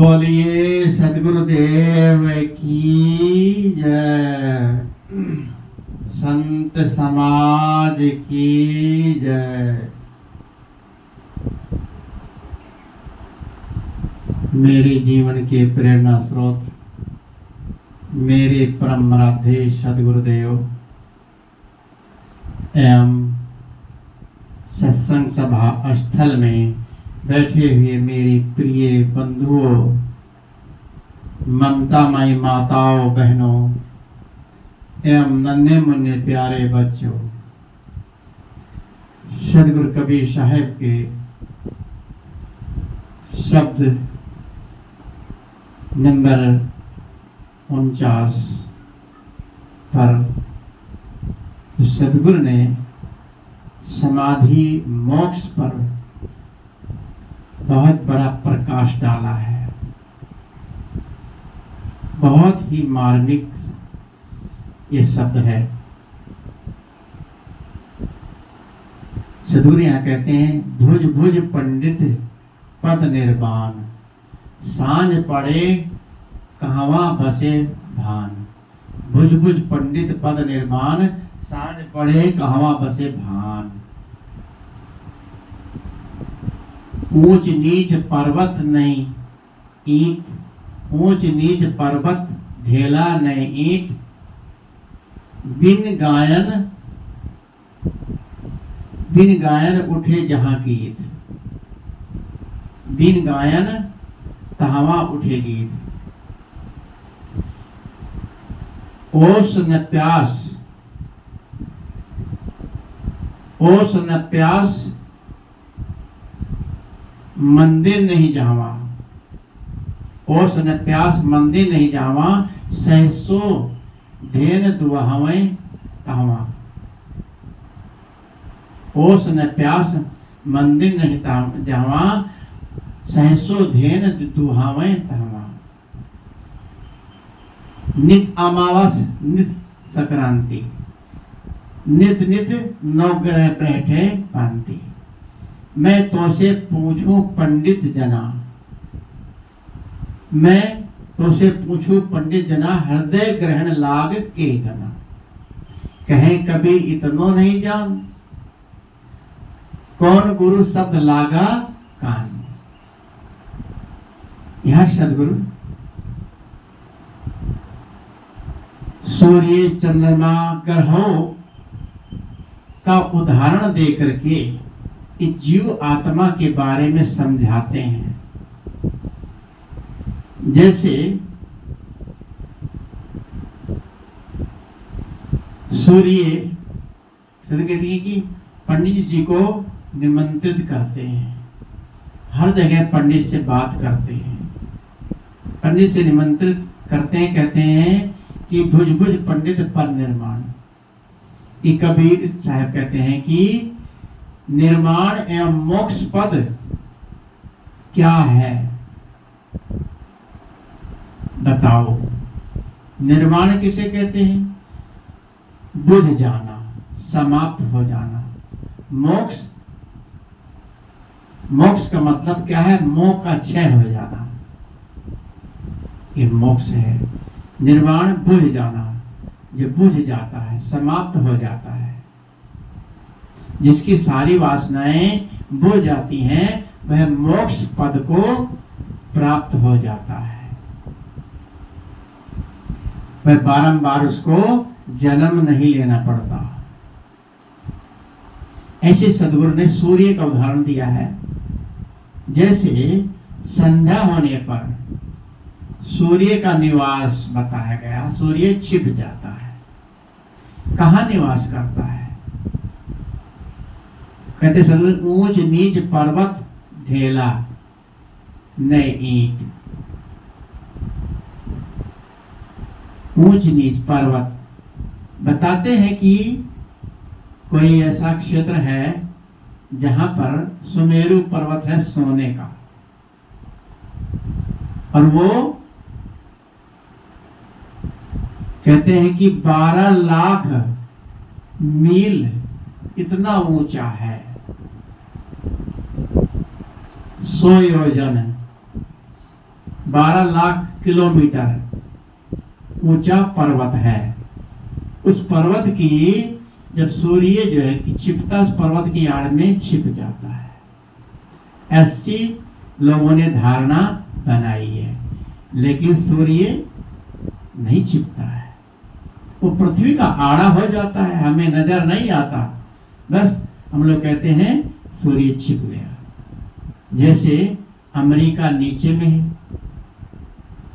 बोलिए सदगुरुदेव की जय, संत समाज की जय। मेरे जीवन के प्रेरणा स्रोत मेरे परम आराध्य सदगुरुदेव एवं सत्संग सभा स्थल में बैठे हुए मेरी प्रिय बंधुओं, ममतामयी माताओं, बहनों एवं नन्हे मुन्ने प्यारे बच्चों, सदगुरु कबीर साहब के शब्द नंबर 49 पर सदगुरु ने समाधि मोक्ष पर बहुत बड़ा प्रकाश डाला है। बहुत ही मार्मिक ये शब्द है। सदगुरु यहाँ कहते हैं, भुज भुज पंडित पद निर्वाण, सांझ पड़े कहवा बसे भान। भुज भुज पंडित पद निर्वाण, सांझ पड़े कहवा बसे भान। ऊंच नीच पर्वत नहीं ईंट, ऊंच नीच पर्वत ढेला नहीं ईंट। बिन गायन उठे जहां गीत, बिन गायन तहावा उठे गीत। ओस न प्यास, ओस न प्यास मंदिर नहीं जावा। ओस न प्यास मंदिर नहीं जावा, सहसो धेन दुहावें तहवा। ओस न प्यास मंदिर नहीं जावा, सहसो धेन दुहावें तहवा। नित अमावस नित संक्रांति, नित नित नवग्रह बैठे पांति। मैं तो से पूछूं पंडित जना, मैं तो से पूछूं पंडित जना, हृदय ग्रहण लाग के जना। कहें कभी इतनो नहीं जान, कौन गुरु शब्द लागा कान। यह सदगुरु सूर्य चंद्रमा ग्रहों का उदाहरण देकर के जीव आत्मा के बारे में समझाते हैं। जैसे सूर्य कहते हैं कि पंडित जी को निमंत्रित करते हैं, हर जगह पंडित से बात करते हैं, पंडित से निमंत्रित करते हैं। कहते हैं कि भुज भुज पंडित पद निर्माण। कि कबीर साहब कहते हैं कि निर्माण एवं मोक्ष पद क्या है, बताओ। निर्माण किसे कहते हैं? बुझ जाना, समाप्त हो जाना। मोक्ष, मोक्ष का मतलब क्या है? मोह का क्षय हो जाना, ये मोक्ष है। निर्वाण बुझ जाना, जो बुझ जाता है, समाप्त हो जाता है। जिसकी सारी वासनाएं बुझ जाती हैं, वह मोक्ष पद को प्राप्त हो जाता है। वह बारंबार उसको जन्म नहीं लेना पड़ता। ऐसे सदगुरु ने सूर्य का उदाहरण दिया है। जैसे संध्या होने पर सूर्य का निवास बताया गया, सूर्य छिप जाता है। कहाँ निवास करता है? कहते सदगुरु, ऊंच नीच पर्वत ढेला नहीं ईंट। ऊंच नीच पर्वत बताते हैं कि कोई ऐसा क्षेत्र है जहां पर सुमेरु पर्वत है सोने का, और वो कहते हैं कि 12 लाख मील इतना ऊंचा है। 100 योजन 12 लाख किलोमीटर ऊंचा पर्वत है। उस पर्वत की जब सूर्य जो है कि छिपता, उस पर्वत की आड़ में छिप जाता है, ऐसी लोगों ने धारणा बनाई है। लेकिन सूर्य नहीं छिपता है, वो पृथ्वी का आड़ा हो जाता है, हमें नजर नहीं आता। बस हम लोग कहते हैं सूर्य छिप गया। जैसे अमेरिका नीचे में है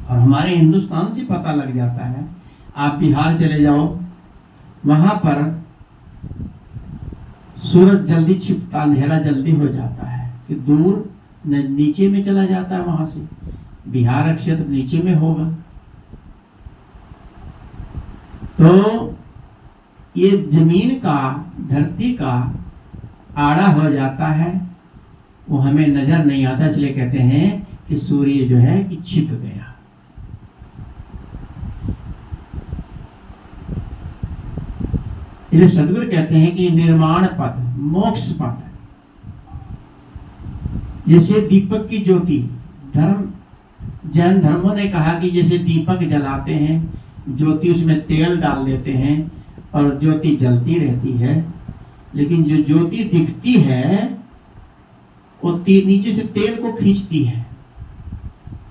और हमारे हिंदुस्तान से पता लग जाता है। आप बिहार चले जाओ, वहां पर सूरज जल्दी छिपता, अंधेरा जल्दी हो जाता है कि दूर नीचे में चला जाता है। वहां से बिहार क्षेत्र नीचे में होगा। तो ये जमीन का, धरती का आड़ा हो जाता है, वो हमें नजर नहीं आता। इसलिए कहते हैं कि सूर्य जो है कि छिप गया। इसलिए सदगुरु कहते हैं कि निर्माण पथ, मोक्ष पथ, जैसे दीपक की ज्योति, जैन धर्मों ने कहा कि जैसे दीपक जलाते हैं, ज्योति उसमें तेल डाल देते हैं और ज्योति जलती रहती है, लेकिन जो ज्योति दिखती है वो नीचे से तेल को खींचती है,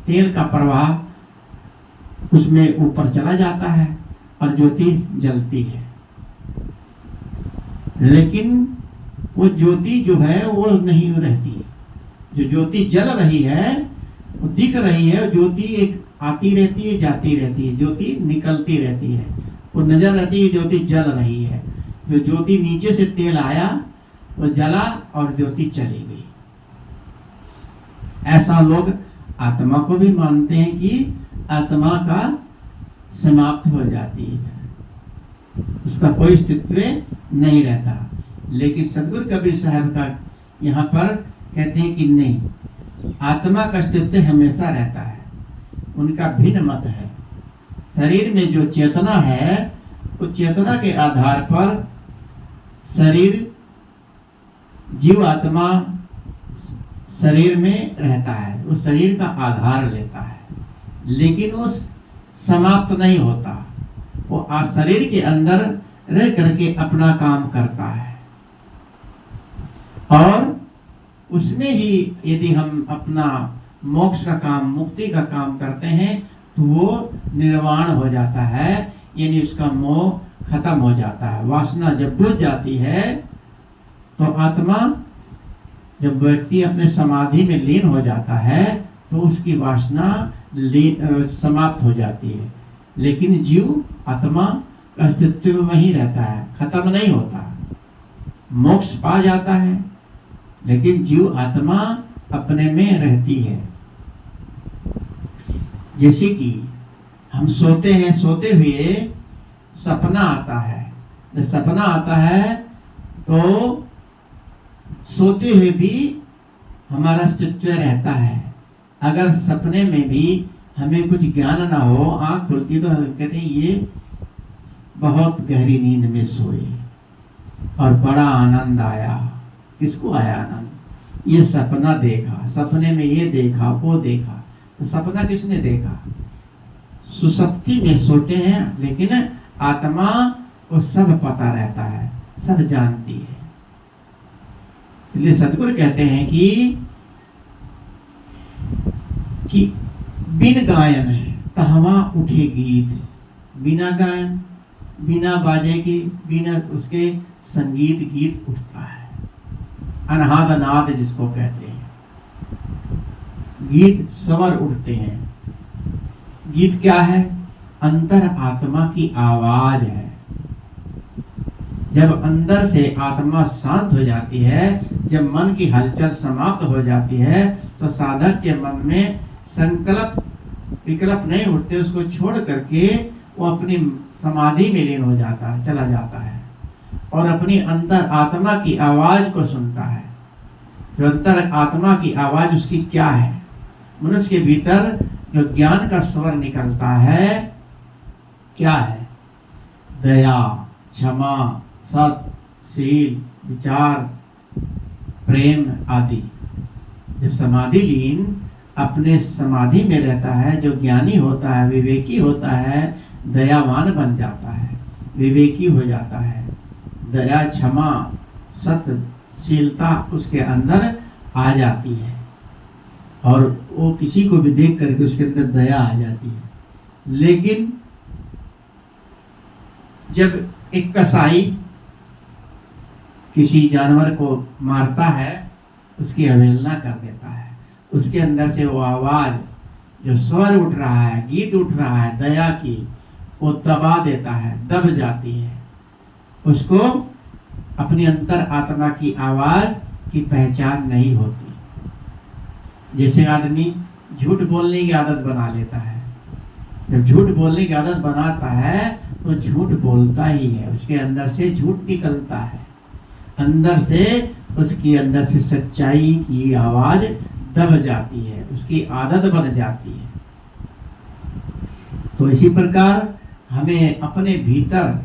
तेल का प्रवाह उसमें ऊपर चला जाता है और ज्योति जलती है। लेकिन वो ज्योति जो है वो नहीं रहती है। जो ज्योति जल रही है, वो दिख रही है, ज्योति एक आती रहती है, जाती रहती है, ज्योति निकलती रहती है, वो नजर रहती है ज्योति जल रही है। जो ज्योति नीचे से तेल आया वो जला और ज्योति चली गई। ऐसा लोग आत्मा को भी मानते हैं कि आत्मा का समाप्त हो जाती है, उसका कोई अस्तित्व नहीं रहता। लेकिन सदगुरु कबीर साहब का यहाँ पर कहते हैं कि नहीं, आत्मा का अस्तित्व हमेशा रहता है। उनका भिन्न मत है। शरीर में जो चेतना है, उस चेतना के आधार पर शरीर, जीव आत्मा शरीर में रहता है, उस शरीर का आधार लेता है, लेकिन वो समाप्त नहीं होता। वो शरीर के अंदर रह करके अपना काम करता है और उसमें ही यदि हम अपना मोक्ष का काम, मुक्ति का काम करते हैं तो वो निर्वाण हो जाता है, यानी उसका मोह खत्म हो जाता है। वासना जब बुझ जाती है तो आत्मा, जब व्यक्ति अपने समाधि में लीन हो जाता है तो उसकी वासना समाप्त हो जाती है। लेकिन जीव आत्मा अस्तित्व में ही रहता है, खत्म नहीं होता। मोक्ष पा जाता है लेकिन जीव आत्मा अपने में रहती है। जैसे कि हम सोते हैं, सोते हुए सपना आता है। जब सपना आता है तो सोते हुए भी हमारा अस्तित्व रहता है। अगर सपने में भी हमें कुछ ज्ञान ना हो, आंख खुलती तो कहते हैं ये बहुत गहरी नींद में सोए और बड़ा आनंद आया। किसको आया आनंद? ये सपना देखा, सपने में ये देखा, वो देखा। तो सपना किसने देखा? सुसुप्ति में सोते हैं, लेकिन आत्मा को सब पता रहता है, सब जानती है। इसलिए सदगुरु कहते हैं कि बिन गायन तहवा उठे गीत। बिना गायन, बिना बाजे के, बिना उसके संगीत, गीत उठता है। अनाद अनाद जिसको कहते हैं, गीत स्वर उठते हैं। गीत क्या है? अंतर आत्मा की आवाज है। जब अंदर से आत्मा शांत हो जाती है, जब मन की हलचल समाप्त हो जाती है, तो साधक के मन में संकल्प विकल्प नहीं उठते। उसको छोड़ करके वो अपनी समाधि में लीन हो जाता है, चला जाता है और अपनी अंतर आत्मा की आवाज को सुनता है। जो अंतर आत्मा की आवाज उसकी क्या है? मनुष्य के भीतर जो ज्ञान का स्वर निकलता है क्या है? दया, क्षमा, सत, शील, विचार, प्रेम आदि। जब समाधि लीन अपने समाधि में रहता है, जो ज्ञानी होता है, विवेकी होता है, दयावान बन जाता है, विवेकी हो जाता है। दया, क्षमा, सत्यशीलता उसके अंदर आ जाती है और वो किसी को भी देख करके उसके अंदर दया आ जाती है। लेकिन जब एक कसाई किसी जानवर को मारता है, उसकी अवहेलना कर देता है, उसके अंदर से वो आवाज, जो स्वर उठ रहा है, गीत उठ रहा है दया की, वो दबा देता है, दब जाती है। उसको अपनी अंतर आत्मा की आवाज की पहचान नहीं होती। जैसे आदमी झूठ बोलने की आदत बना लेता है, जब झूठ बोलने की आदत बनाता है तो झूठ बोलता ही है, उसके अंदर से झूठ निकलता है, अंदर से उसकी अंदर से सच्चाई की आवाज दब जाती है, उसकी आदत बन जाती है। तो इसी प्रकार हमें अपने भीतर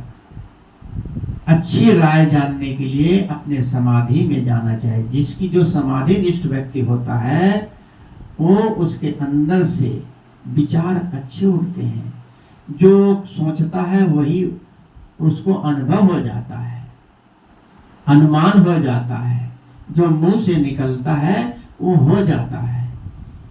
अच्छी राय जानने के लिए अपने समाधि में जाना चाहिए। जिसकी जो समाधि निष्ठ व्यक्ति होता है वो उसके अंदर से विचार अच्छे उठते हैं, जो सोचता है वही उसको अनुभव हो जाता है, अनुमान हो जाता है, जो मुंह से निकलता है वो हो जाता है।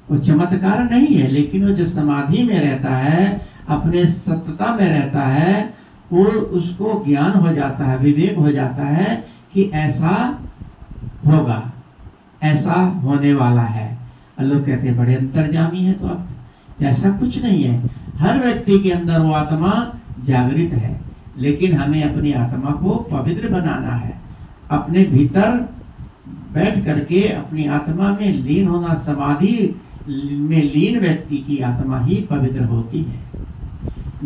वो चमत्कार नहीं है, लेकिन वो जो समाधि में रहता है, अपने सत्यता में रहता है, वो उसको ज्ञान हो जाता है, विवेक हो जाता है कि ऐसा होगा, ऐसा होने वाला है। लोग कहते हैं बड़े अंतर्जामी है, तो अब ऐसा कुछ नहीं है। हर व्यक्ति के अंदर वो आत्मा जागृत है, लेकिन हमें अपनी आत्मा को पवित्र बनाना है, अपने भीतर बैठ करके अपनी आत्मा में लीन होना। समाधि में लीन व्यक्ति की आत्मा ही पवित्र होती है।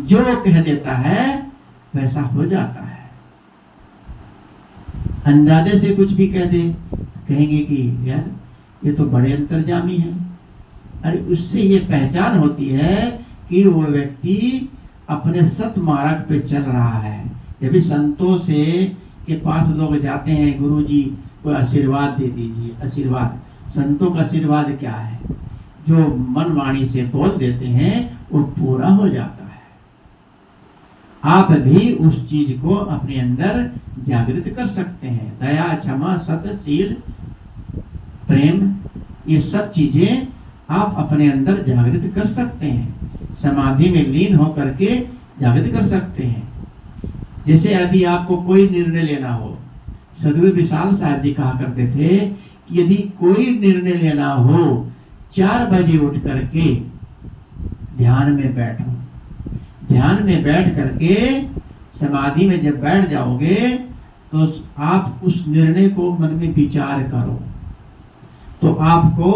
जो कह देता है वैसा हो जाता है। अंदाजे से कुछ भी कह दे, कहेंगे कि यार ये तो बड़े अंतर्जामी है। अरे उससे ये पहचान होती है कि वो व्यक्ति अपने सत मार्ग पे चल रहा है। जब भी संतों से के पास लोग जाते हैं, गुरु जी कोई आशीर्वाद दे दीजिए। आशीर्वाद, संतों का आशीर्वाद क्या है? जो मन वाणी से बोल देते हैं वो पूरा हो जाता है। आप भी उस चीज को अपने अंदर जागृत कर सकते हैं। दया, क्षमा, सत्य, शील, प्रेम, ये सब चीजें आप अपने अंदर जागृत कर सकते हैं। समाधि में लीन होकर के जागृत कर सकते हैं। जैसे यदि आपको कोई निर्णय लेना हो, सदगुरु विशाल साहब जी कहा करते थे कि यदि कोई निर्णय लेना हो, 4 बजे उठ करके ध्यान में बैठो। ध्यान में बैठ करके समाधि में जब बैठ जाओगे तो आप उस निर्णय को मन में विचार करो, तो आपको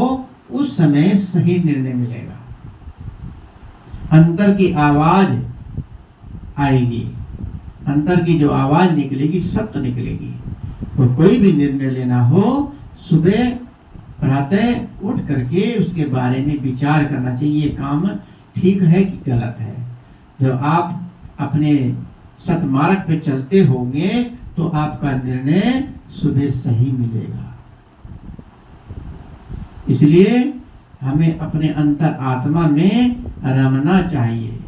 उस समय सही निर्णय मिलेगा। अंतर की आवाज आएगी, अंतर की जो आवाज निकलेगी सत्य निकलेगी। तो कोई भी निर्णय लेना हो, सुबह प्रातः उठ करके उसके बारे में विचार करना चाहिए, ये काम ठीक है कि गलत है। जब आप अपने सतमार्ग पे चलते होंगे तो आपका निर्णय सुबह सही मिलेगा। इसलिए हमें अपने अंतर आत्मा में रमना चाहिए।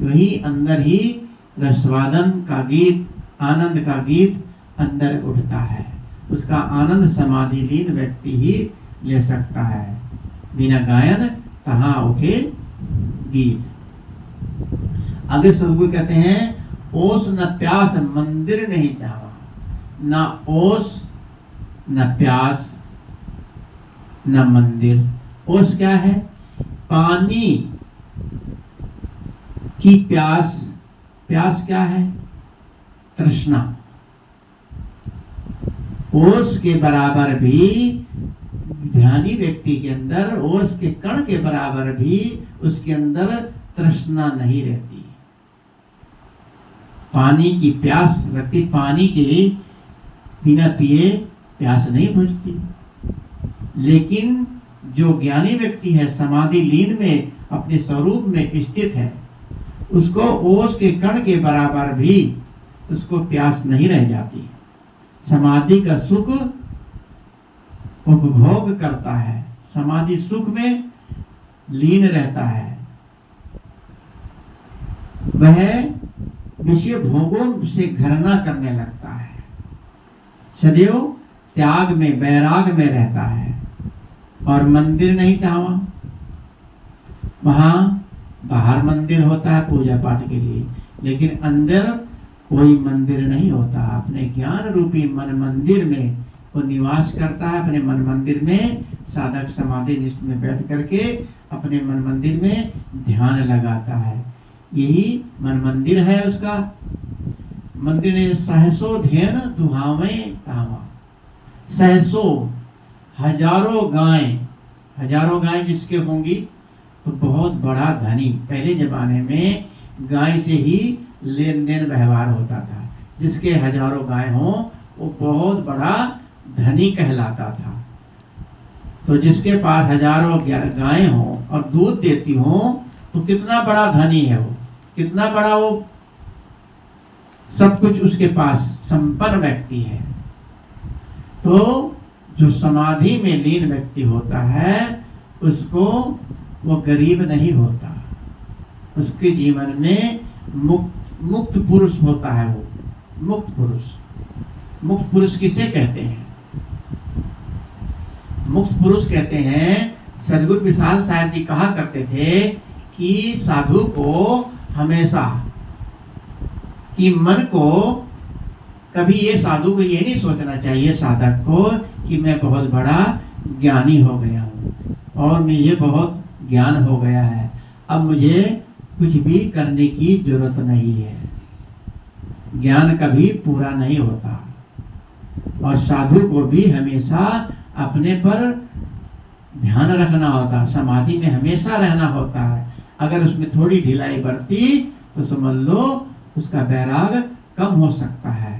वही अंदर ही रसवादन का गीत, आनंद का गीत अंदर उठता है। उसका आनंद समाधि लीन व्यक्ति ही ले सकता है। बिना गायन तहाँ उठे गीत। आगे सदगुरु कहते हैं ओस न प्यास मंदिर नहीं जावा। न ओस न प्यास न मंदिर। ओस क्या है? पानी की प्यास। प्यास क्या है? तृष्णा। ओस के बराबर भी ध्यानी व्यक्ति के अंदर, ओस के कण के बराबर भी उसके अंदर तृष्णा नहीं रहती। पानी की प्यास लगती, पानी के बिना पिए प्यास नहीं बुझती। लेकिन जो ज्ञानी व्यक्ति है, समाधि लीन में अपने स्वरूप में स्थित है, उसको ओस के कण के बराबर भी उसको प्यास नहीं रह जाती। समाधि का सुख उपभोग करता है। समाधि सुख में लीन रहता है, वह विषय भोगों से घृणा करने लगता है, सदैव त्याग में वैराग में रहता है। और मंदिर नहीं था वहां बाहर मंदिर होता है पूजा पाठ के लिए, लेकिन अंदर कोई मंदिर नहीं होता। अपने ज्ञान रूपी मन मंदिर में वो निवास करता है। अपने मन मंदिर में साधक समाधि निष्ठ में बैठ करके अपने मन मंदिर में ध्यान लगाता है। यही मन मंदिर है उसका। मंदिर ने सहसो ध्यन दुहावे तावा, सहसो हजारों गायें जिसके होंगी तो बहुत बड़ा धनी। पहले जमाने में गाय से ही लेन देन व्यवहार होता था। जिसके हजारों गाय हों वो बहुत बड़ा धनी कहलाता था। तो जिसके पास हजारों गायें हों और दूध देती हों तो कितना बड़ा धनी है वो, कितना बड़ा वो सब कुछ उसके पास संपन्न व्यक्ति है। तो जो समाधि में लीन व्यक्ति होता है उसको वो गरीब नहीं होता, उसके जीवन में मुक्त पुरुष होता है। वो मुक्त पुरुष किसे कहते हैं? मुक्त पुरुष कहते हैं, सदगुरु विशाल साहब जी कहा करते थे कि साधु को हमेशा कि मन को कभी ये साधु को ये नहीं सोचना चाहिए, साधक को, कि मैं बहुत बड़ा ज्ञानी हो गया हूँ और मैं ये बहुत ज्ञान हो गया है, अब मुझे कुछ भी करने की जरूरत नहीं है। ज्ञान कभी पूरा नहीं होता और साधु को भी हमेशा अपने पर ध्यान रखना होता, समाधि में हमेशा रहना होता है। अगर उसमें थोड़ी ढिलाई बरती तो समझ लो उसका वैराग कम हो सकता है।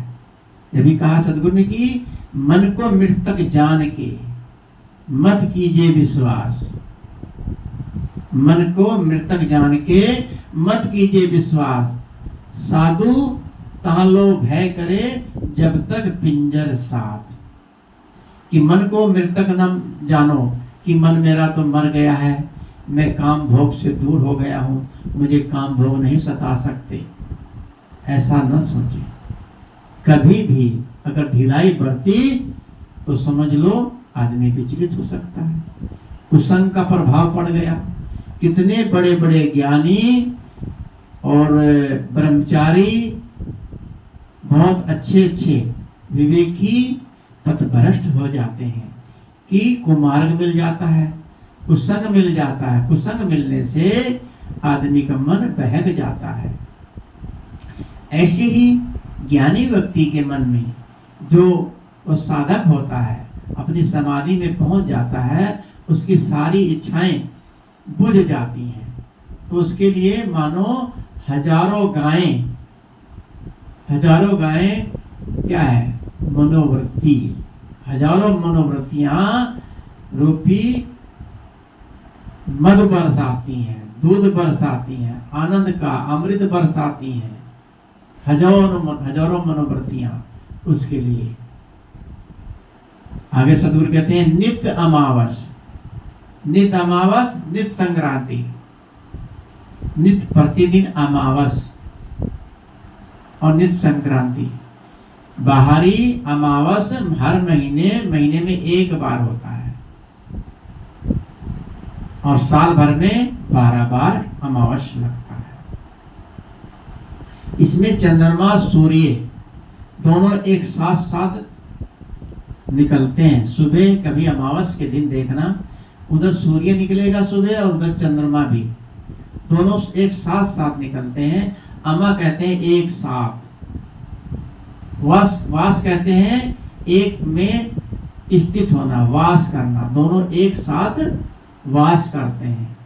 यह भी कहा सदगुरु ने कि मन को मृतक जान के मत कीजिए विश्वास, मन को मृतक जान के मत कीजिए विश्वास, साधु तालो भय करे जब तक पिंजर साथ। कि मन को मृतक न जानो कि मन मेरा तो मर गया है, मैं काम भोग से दूर हो गया हूँ, मुझे काम भोग नहीं सता सकते, ऐसा न सोचे। कभी भी अगर ढिलाई बरती तो समझ लो आदमी विचलित हो सकता है, कुसंग का प्रभाव पड़ गया। कितने बड़े बड़े ज्ञानी और ब्रह्मचारी बहुत अच्छे विवेकी पथभ्रष्ट हो जाते हैं कि कुमार्ग मिल जाता है, कुसंग मिल जाता है। कुसंग मिलने से आदमी का मन बहक जाता है। ऐसे ही ज्ञानी व्यक्ति के मन में जो वो साधक होता है, अपनी समाधि में पहुंच जाता है, उसकी सारी इच्छाएं बुझ जाती हैं। तो उसके लिए मानो हजारों गायें क्या है? मनोवृत्ति, हजारों मनोवृत्तियां रूपी मद बरसाती हैं, दूध बरसाती हैं, आनंद का अमृत बरसाती हैं, हजारों मनोवृत्तियां उसके लिए। आगे सदगुरु कहते हैं नित्य अमावस, नित्य संक्रांति, नित्य प्रतिदिन अमावस और नित्य संक्रांति। बाहरी अमावस हर महीने में एक बार होता है और साल भर में 12 बार अमावस लगता है। इसमें चंद्रमा सूर्य दोनों एक साथ निकलते हैं। सुबह कभी अमावस के दिन देखना, उधर सूर्य निकलेगा सुबह और उधर चंद्रमा भी, दोनों एक साथ निकलते हैं। अमा कहते हैं एक साथ, वास कहते हैं एक में स्थित होना, वास करना, दोनों एक साथ वास करते हैं।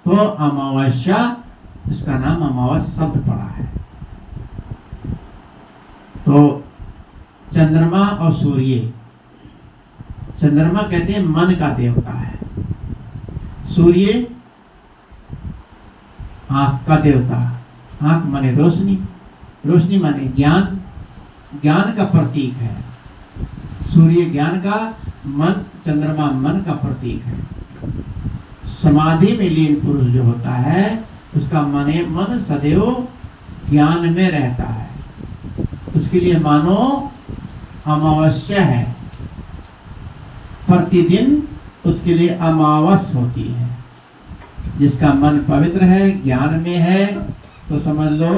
तो अमावस्या, उसका नाम अमावस शब्द पड़ा है। तो चंद्रमा और सूर्य, चंद्रमा कहते हैं मन का देवता है, सूर्य आंख का देवता। आंख माने रोशनी, रोशनी माने ज्ञान, ज्ञान का प्रतीक है। सूर्य ज्ञान का, मन चंद्रमा मन का प्रतीक है। समाधि में लीन पुरुष जो होता है उसका मन सदैव ज्ञान में रहता है। उसके लिए मानो अमावस्या है, प्रतिदिन उसके लिए अमावस होती है। जिसका मन पवित्र है, ज्ञान में है, तो समझ लो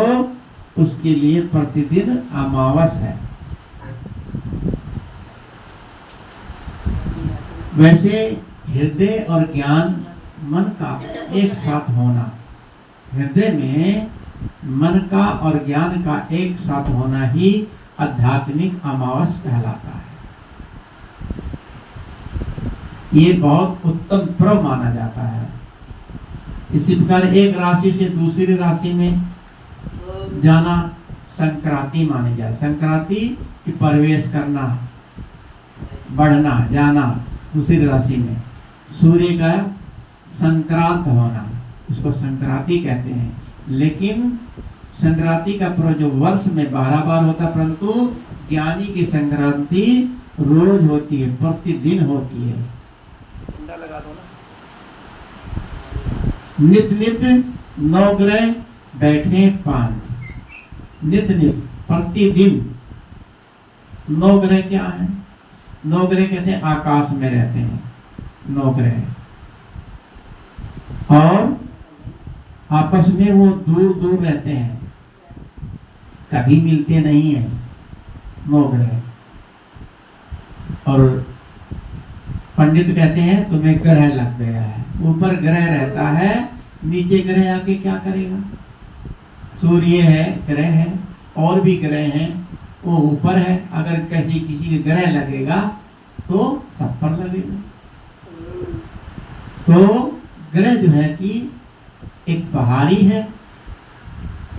उसके लिए प्रतिदिन अमावस है। वैसे हृदय और ज्ञान मन का एक साथ होना, हृदय में मन का और ज्ञान का एक साथ होना ही आध्यात्मिक अमावस कहलाता है। ये बहुत उत्तम पर्व माना जाता है। इसी प्रकार एक राशि से दूसरी राशि में जाना संक्रांति मानी जाए। संक्रांति की प्रवेश करना, बढ़ना, जाना दूसरी राशि में, सूर्य का संक्रांत होना, उसको संक्रांति कहते हैं। लेकिन संक्रांति का पर्व जो वर्ष में 12 बार होता, परंतु ज्ञानी की संक्रांति रोज होती है, प्रतिदिन होती है। लगा दो ना। नित नित नवग्रह बैठे पान, नित नित प्रतिदिन। नवग्रह क्या है? नवग्रह कहते हैं आकाश में रहते हैं नवग्रह, और आपस में वो दूर दूर रहते हैं, कभी मिलते नहीं है नवग्रह। और पंडित कहते हैं तुम्हें ग्रह लग गया है। ऊपर ग्रह रहता है, नीचे ग्रह आके क्या करेगा? सूर्य है, ग्रह है, और भी ग्रह हैं, वो ऊपर है। अगर किसी के ग्रह लगेगा तो सब पर लगेगा। तो ग्रह जो है कि एक बाहरी है,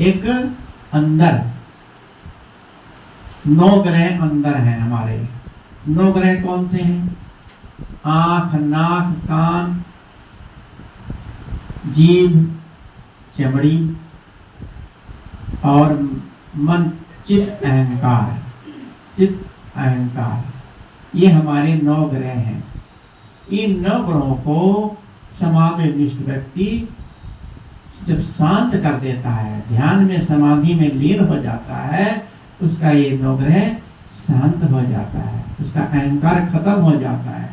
एक अंदर। 9 ग्रह अंदर हैं हमारे। 9 ग्रह कौन से हैं? आंख, नाक, कान, जीभ, चमड़ी और मन, चित्त, अहंकार। चित्त, अहंकार, ये हमारे 9 ग्रह हैं। इन 9 ग्रहों को समाधिनिष्ठ व्यक्ति जब शांत कर देता है, ध्यान में समाधि में लीन हो जाता है, उसका ये 9 ग्रह शांत हो जाता है, उसका अहंकार खत्म हो जाता है।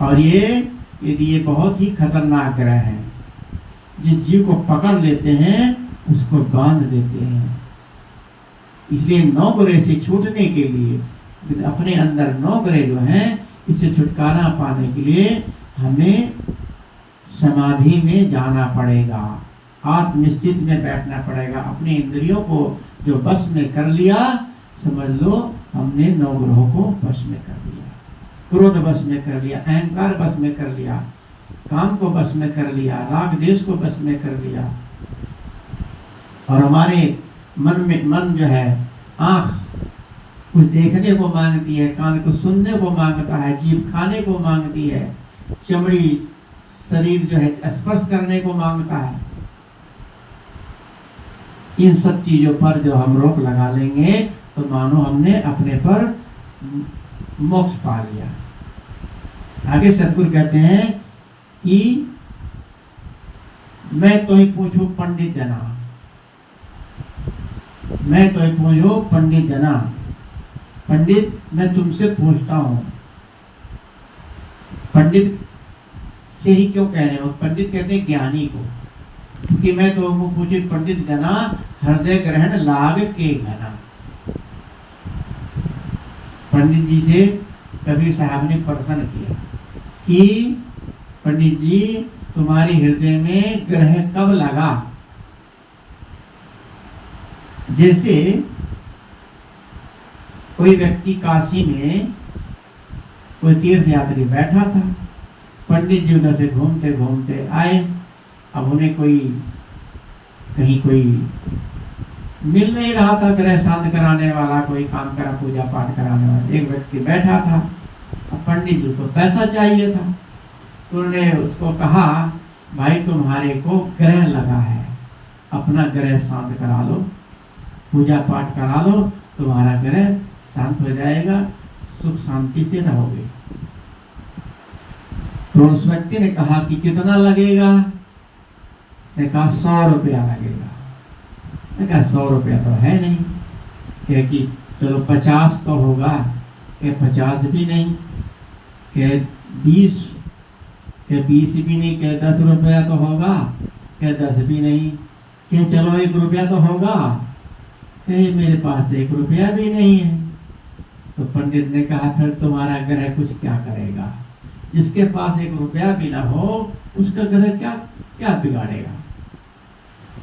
और यदि ये बहुत ही खतरनाक ग्रह है, जिस जीव को पकड़ लेते हैं उसको बांध देते हैं। इसलिए 9 ग्रह से छूटने के लिए, अपने अंदर 9 ग्रह जो हैं, इससे छुटकारा पाने के लिए हमें समाधि में जाना पड़ेगा, आत्मस्थित में बैठना पड़ेगा। अपने इंद्रियों को जो बस में कर लिया, समझ लो हमने 9 ग्रहों को बस में कर लिया। क्रोध बस में कर लिया, अहंकार बस में कर लिया, काम को बस में कर लिया, राग देश को बस में कर लिया। और हमारे मन जो है, आंख कुछ देखने को मांगती है, कान को सुनने को मांगता है, जीभ खाने को मांगती है, चमड़ी शरीर जो है स्पर्श करने को मांगता है। इन सब चीजों पर जो हम रोक लगा लेंगे तो मानो हमने अपने पर मोक्ष पा लिया। आगे सतगुरु कहते हैं कि मैं तो ही पूछूं पंडित जना, मैं तो ही पूछूं पंडित जना। पंडित मैं तुमसे पूछता हूं, पंडित से ही क्यों कह रहे हो? पंडित कहते हैं ज्ञानी को, क्योंकि मैं तो पूछे पंडित जना हृदय ग्रहण लाग के घना। पंडित जी से कबीर साहब ने प्रश्न किया कि पंडित जी तुम्हारे हृदय में ग्रह कब लगा? जैसे कोई व्यक्ति काशी में कोई तीर्थ यात्री बैठा था, पंडित जी उधर से घूमते घूमते आए। अब उन्हें कहीं कोई मिल नहीं रहा था ग्रह शांत कराने वाला, कोई काम करा, पूजा पाठ कराने वाला। एक व्यक्ति बैठा था, अब पंडित जी को पैसा चाहिए था, तो उन्होंने उसको कहा भाई तुम्हारे को ग्रह लगा है, अपना ग्रह शांत करा लो, पूजा पाठ करा लो, तुम्हारा ग्रह शांत हो जाएगा, सुख शांति से रहोगे। तो उस व्यक्ति ने कहा कि कितना लगेगा? ने कहा 100 रुपया लगेगा। ने कहा 100 रुपया तो है नहीं। कह कि चलो 50 तो होगा। कह 50 भी नहीं। कह 20। कह 20 भी नहीं। कह 10 रुपया तो होगा। कह 10 भी नहीं। कह चलो 1 रुपया तो होगा। कह मेरे पास 1 रुपया भी नहीं है। तो पंडित ने कहा फिर तुम्हारा ग्रह कुछ क्या करेगा? जिसके पास 1 रुपया भी ना हो उसका ग्रह क्या क्या बिगाड़ेगा?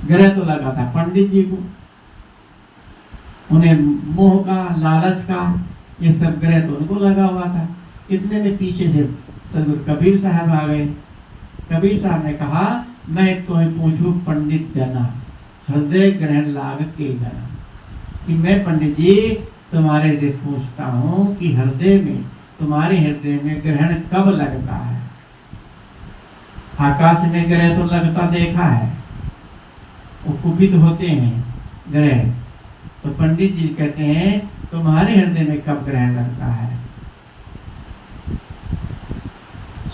ग्रह तो लगा था पंडित जी को, उन्हें मोह का, लालच का, ये सब ग्रह तो उनको लगा हुआ था। इतने में पीछे से सदगुरु कबीर साहब आ गए। कबीर साहब ने कहा मैं तुम्हें पूछूं पंडित जना, हृदय ग्रहण लाग के जना, कि मैं पंडित जी तुम्हारे से पूछता हूँ कि हृदय में, तुम्हारे हृदय में ग्रहण कब लगता है? आकाश में ग्रह तो लगता देखा है, वो कुपित होते हैं ग्रह। तो पंडित जी कहते हैं तुम्हारे हृदय में कब ग्रहण लगता है?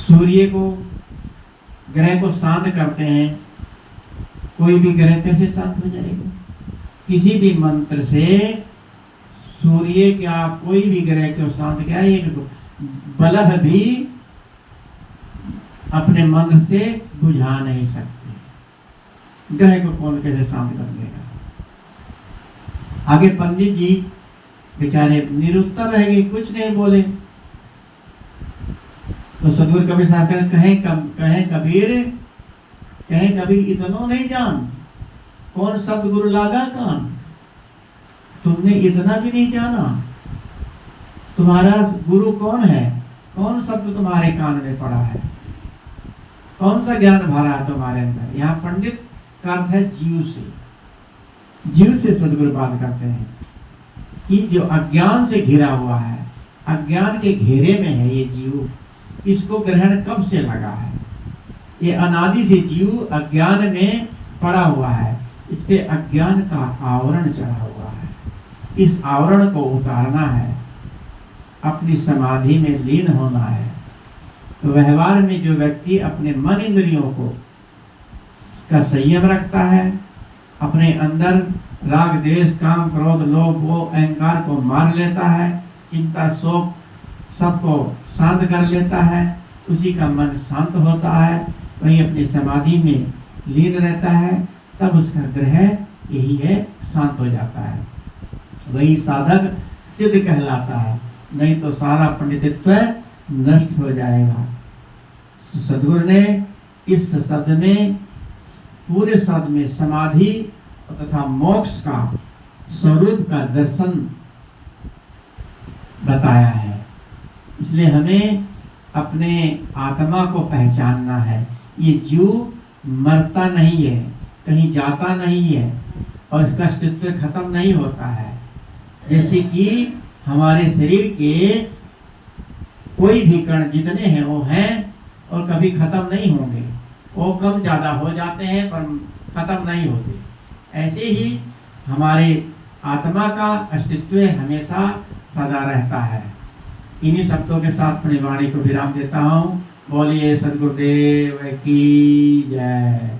सूर्य को, ग्रह को शांत करते हैं, कोई भी ग्रह कैसे शांत हो जाएगा? किसी भी मंत्र से सूर्य क्या कोई भी ग्रह को शांत किया, एक बल्ब भी अपने मंत्र से बुझा नहीं सकते। ग्रह को कौन कैसे शांत कर देगा? आगे पंडित जी बेचारे निरुत्तर रह गए, कुछ नहीं बोले। तो सदगुरु कबीर साहब कहें कबीर इतनो नहीं जान, कौन शब्द गुरु लागा कान? तुमने इतना भी नहीं जाना? तुम्हारा गुरु कौन है? कौन शब्द तुम्हारे कान में पड़ा है? कौन सा ज्ञान भरा है तुम्हारे अंदर? यहाँ पंडित का अर्थ है जीव से। जीव से सदगुरु बात करते हैं कि जो अज्ञान से घिरा हुआ है, अज्ञान के घेरे में है ये जीव, इसको ग्रहण कब से लगा है? ये अनादि से जीव अज्ञान में पड़ा हुआ है, इस पे अज्ञान का आवरण चढ़ा हुआ है। इस आवरण को उतारना है, अपनी समाधि में लीन होना है। तो व्यवहार में जो व्यक्ति अपने मन इंद्रियों को का संयम रखता है, अपने अंदर राग द्वेष काम क्रोध लोभ वो अहंकार को मार लेता है, चिंता शोक सबको शांत कर लेता है, उसी का मन शांत होता है, वही अपनी समाधि में लीन रहता है, तब उसका ग्रह यही है, शांत हो जाता है। वही साधक सिद्ध कहलाता है, नहीं तो सारा पंडितित्व नष्ट हो जाएगा। सदगुरु ने इस शब्द में, पूरे शब्द में समाधि तथा मोक्ष का स्वरूप का दर्शन बताया है। इसलिए हमें अपने आत्मा को पहचानना है। ये जीव मरता नहीं है, कहीं जाता नहीं है और इसका अस्तित्व खत्म नहीं होता है। जैसे कि हमारे शरीर के कोई भी कण जितने हैं वो हैं और कभी खत्म नहीं होंगे, वो कम ज्यादा हो जाते हैं पर खत्म नहीं होते। ऐसे ही हमारे आत्मा का अस्तित्व हमेशा सदा रहता है। इन्हीं शब्दों के साथ अपनी वाणी को विराम देता हूँ। बोलिए सद्गुरुदेव की जय।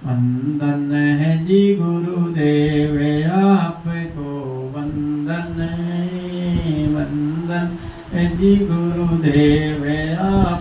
वंदन है जी गुरुदेव आपको, वंदन है जी गुरुदेव आप